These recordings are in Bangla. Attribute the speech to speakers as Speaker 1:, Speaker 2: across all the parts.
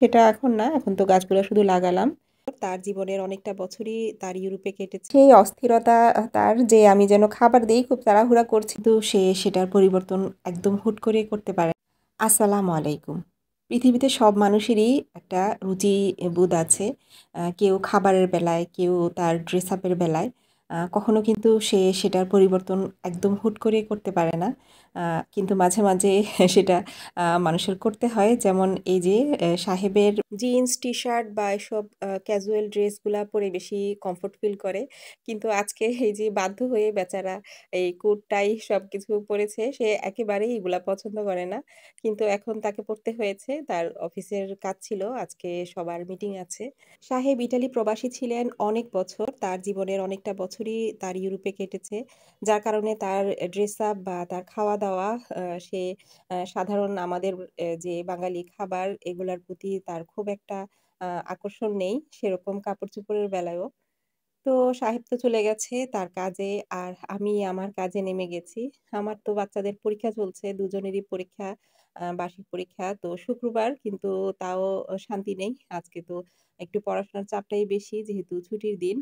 Speaker 1: সেটা এখন না, এখন তো গাছগুলো শুধু লাগালাম। তার জীবনের অনেকটা বছরই তার ইউরোপে কেটেছে। সেই অস্থিরতা তার যে আমি যেন খাবার দেই খুব তাড়াহুড়া করছি, কিন্তু সে সেটার পরিবর্তন একদম হুট করে করতে পারে না। আসসালামু আলাইকুম। পৃথিবীতে সব মানুষেরই একটা রুচি বোধ আছে। কেউ খাবারের বেলায়, কেউ তার ড্রেস আপের বেলায়। কখনো কিন্তু সে সেটার পরিবর্তন একদম হুট করে করতে পারে না। কিন্তু মাঝে, মাঝে সেটা মানুষের করতে হয়। যেমন এই যে সাহেবের জিন্স, টি-শার্ট বা এসব ক্যাজুয়াল ড্রেসগুলা পরে বেশি কমফোর্ট ফিল করে। কিন্তু আজকে এই যে বাধ্য হয়ে বেচারা এই কোট, টাই সবকিছু পরেছে। সে একেবারেই এগুলা পছন্দ করে না। কিন্তু এখন তাকে পড়তে হয়েছে। তার অফিসের কাজ ছিল। আজকে সবার মিটিং আছে। সাহেব ইটালি প্রবাসী ছিলেন অনেক বছর। তার জীবনের অনেকটা বছরই তার ইউরোপে কেটেছে। যার কারণে তার ড্রেস আপ বা তার খাওয়া-দাওয়া সে সাধারণ আমাদের যে বাঙালি খাবার এগুলার প্রতি তার খুব একটা আকর্ষণ নেই। সেরকম কাপড়-চোপড়ের বেলায়ও। তো সাহেব তো চলে গেছে তার কাজে, আর আমি আমার কাজে নেমে গেছি। আমার তো বাচ্চাদের পরীক্ষা চলছে, দুজনেরই পরীক্ষা, বার্ষিক পরীক্ষা। তো শুক্রবার, কিন্তু তাও শান্তি নেই। আজকে তো একটু পড়াশোনার চাপটাই বেশি যেহেতু ছুটির দিন।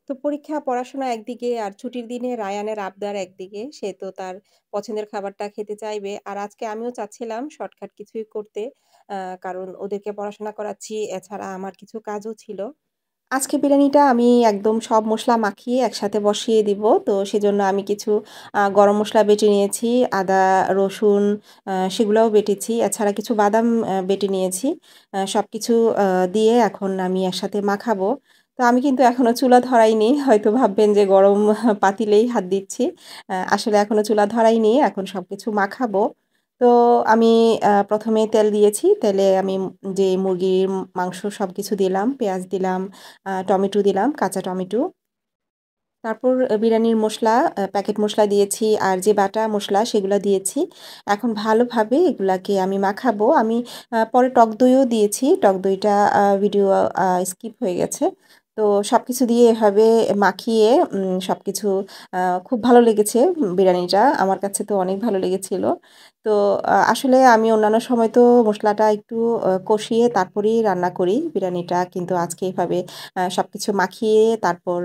Speaker 1: তো পরীক্ষা, পড়াশোনা একদিকে আর ছুটির দিনে রায়ানের আবদার একদিকে। সে তো তার পছন্দের খাবারটা খেতে চাইবে। আর আজকে আমিও চাচ্ছিলাম শর্টকাট কিছুই করতে। কারণ ওদেরকে পড়াশোনা করাচ্ছি, এছাড়া আমার কিছু কাজও ছিল। আজকে বিরিয়ানিটা আমি একদম সব মসলা মাখিয়ে একসাথে বসিয়ে দিব। তো সেজন্য আমি কিছু গরম মসলা বেটে নিয়েছি, আদা, রসুন সেগুলাও বেটেছি। এছাড়া কিছু বাদাম বেটে নিয়েছি। সবকিছু দিয়ে এখন আমি একসাথে মাখাবো। তো আমি কিন্তু এখনো চুলা ধরাইনি। হয়তো ভাববেন যে গরম পাতিলেই হাত দিচ্ছি। আসলে এখনো চুলা ধরাইনি। এখন সবকিছু মাখাবো। তো আমি ১ম এ তেল দিয়েছি। তেলে আমি যে মুরগির মাংস সবকিছু দিলাম, পেঁয়াজ দিলাম, টমেটো দিলাম, কাঁচা টমেটো। তারপর বিরিয়ানির মসলা, প্যাকেট মসলা দিয়েছি আর যে বাটা মসলা সেগুলা দিয়েছি। এখন ভালোভাবে এগুলাকে আমি মাখাবো। আমি পরে টক দইও দিয়েছি। টক দইটা ভিডিও স্কিপ হয়ে গেছে। তো সবকিছু দিয়ে এভাবে মাখিয়ে সবকিছু খুব ভালো লেগেছে বিরিয়ানিটা। আমার কাছে তো অনেক ভালো লেগেছিল। তো আসলে আমি অন্যান্য সময় তো মসলাটা একটু কষিয়ে তারপরেই রান্না করি বিরিয়ানিটা। কিন্তু আজকে এভাবে সবকিছু মাখিয়ে তারপর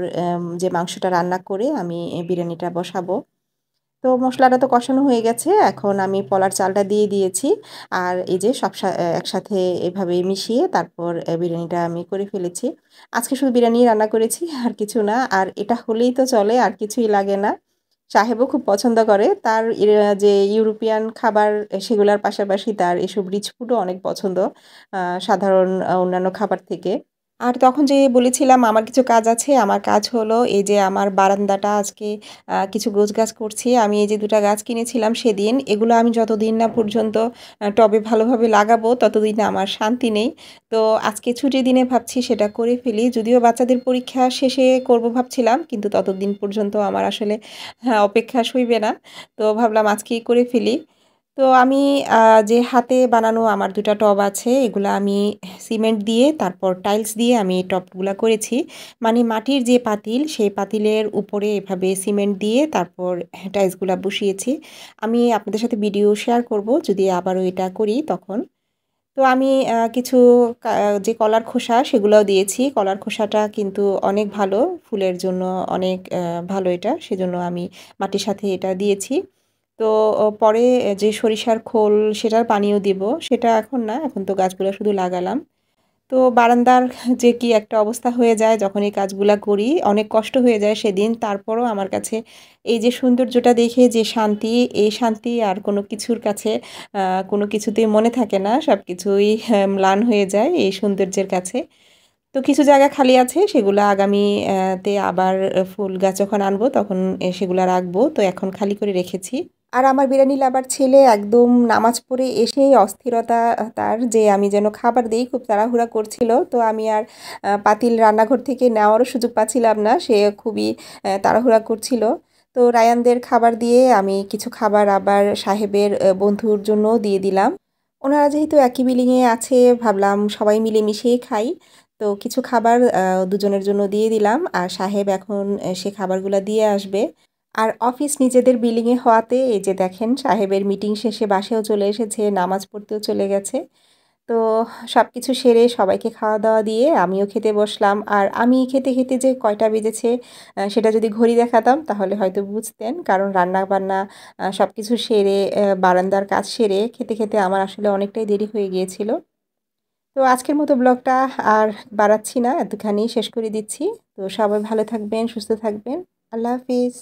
Speaker 1: যে মাংসটা রান্না করে আমি বিরিয়ানিটা বসাবো। তো মসলাটা তো কষানো হয়ে গেছে। এখন আমি পলার চালটা দিয়ে দিয়েছি। আর এই যে সব একসাথে এভাবে মিশিয়ে তারপর বিরিয়ানিটা আমি করে ফেলেছি। আজকে শুধু বিরিয়ানি রান্না করেছি, আর কিছু না। আর এটা হলেই তো চলে, আর কিছুই লাগে না। সাহেবও খুব পছন্দ করে। তার যে ইউরোপিয়ান খাবার সেগুলার পাশাপাশি তার এসব রিচ ফুডও অনেক পছন্দ, সাধারণ অন্যান্য খাবার থেকে। আর তখন যে বলেছিলাম আমার কিছু কাজ আছে, আমার কাজ হলো এই যে আমার বারান্দাটা আজকে কিছু গোছগাছ করছি। আমি এই যে ২ টা গাছ কিনেছিলাম সেদিন, এগুলো আমি যতদিন না পর্যন্ত টবে ভালোভাবে লাগাবো ততদিন আমার শান্তি নেই। তো আজকে ছুটির দিনে ভাবছি সেটা করে ফেলি। যদিও বাচ্চাদের পরীক্ষা শেষে করব ভাবছিলাম, কিন্তু ততদিন পর্যন্ত আমার আসলে অপেক্ষা সইবে না। তো ভাবলাম আজকেই করে ফেলি। তো আমি যে হাতে বানানো আমার ২ টা টব আছে, এগুলা আমি সিমেন্ট দিয়ে তারপর টাইলস দিয়ে আমি এই টবগুলা করেছি। মানে মাটির যে পাতিল, সেই পাতিলের উপরে এভাবে সিমেন্ট দিয়ে তারপর টাইলসগুলা বসিয়েছি। আমি আপনাদের সাথে ভিডিও শেয়ার করব যদি আবারও এটা করি তখন। তো আমি কিছু কা যে কলার খোসা সেগুলাও দিয়েছি। কলার খোসাটা কিন্তু অনেক ভালো, ফুলের জন্য অনেক ভালো এটা। সেজন্য আমি মাটির সাথে এটা দিয়েছি। তো পরে যে সরিষার খোল সেটার পানিও দিব। সেটা এখন না, এখন তো গাছগুলা শুধু লাগালাম। তো বারান্দার যে কি একটা অবস্থা হয়ে যায় যখন এই কাজগুলা করি, অনেক কষ্ট হয়ে যায় সেদিন। তারপরও আমার কাছে এই যে সৌন্দর্যটা দেখে যে শান্তি, এই শান্তি আর কোনো কিছুর কাছে আ কোনো কিছুতেই মনে থাকে না। সবকিছুই ম্লান হয়ে যায় এই সৌন্দর্যের কাছে। তো কিছু জায়গা খালি আছে, সেগুলা আগামী তে আবার ফুল গাছ যখন আনবো তখন সেগুলা রাখবো। তো এখন খালি করে রেখেছি। আর আমার বিরিয়ানি লাভার ছেলে একদম নামাজ পড়ে এসেই অস্থিরতা তার যে আমি যেন খাবার দেই খুব তাড়াহুড়া করছিল। তো আমি আর পাতিল রান্নাঘর থেকে নেওয়ারও সুযোগ পাচ্ছিলাম না। সে খুবই তাড়াহুড়া করছিল। তো রায়ানদের খাবার দিয়ে আমি কিছু খাবার আবার সাহেবের বন্ধুর জন্যও দিয়ে দিলাম। ওনারা যেহেতু একই বিল্ডিংয়ে আছে, ভাবলাম সবাই মিলে মিশিয়ে খাই। তো কিছু খাবার দুজনের জন্য দিয়ে দিলাম। আর সাহেব এখন সে খাবারগুলা দিয়ে আসবে। আর অফিস নিজেদের বিল্ডিংয়ে হওয়াতে এই যে দেখেন সাহেবের মিটিং শেষে বাসায়ও চলে এসেছে, নামাজ পড়তেও চলে গেছে। তো সবকিছু সেরে সবাইকে খাওয়া-দাওয়া দিয়ে আমিও খেতে বসলাম। আর আমি খেতে যে কয়টা বেজেছে সেটা যদি ঘড়ি দেখাতাম তাহলে হয়তো বুঝতেন। কারণ রান্না-বান্না সবকিছু সেরে বারান্দার কাজ সেরে খেতে আমার আসলে অনেকটাই দেরি হয়ে গিয়েছিল। তো আজকের মতো ব্লগটা আর বাড়াচ্ছি না, এতখানেই শেষ করে দিচ্ছি। তো সবাই ভালো থাকবেন, সুস্থ থাকবেন। আল্লাহ হাফিজ।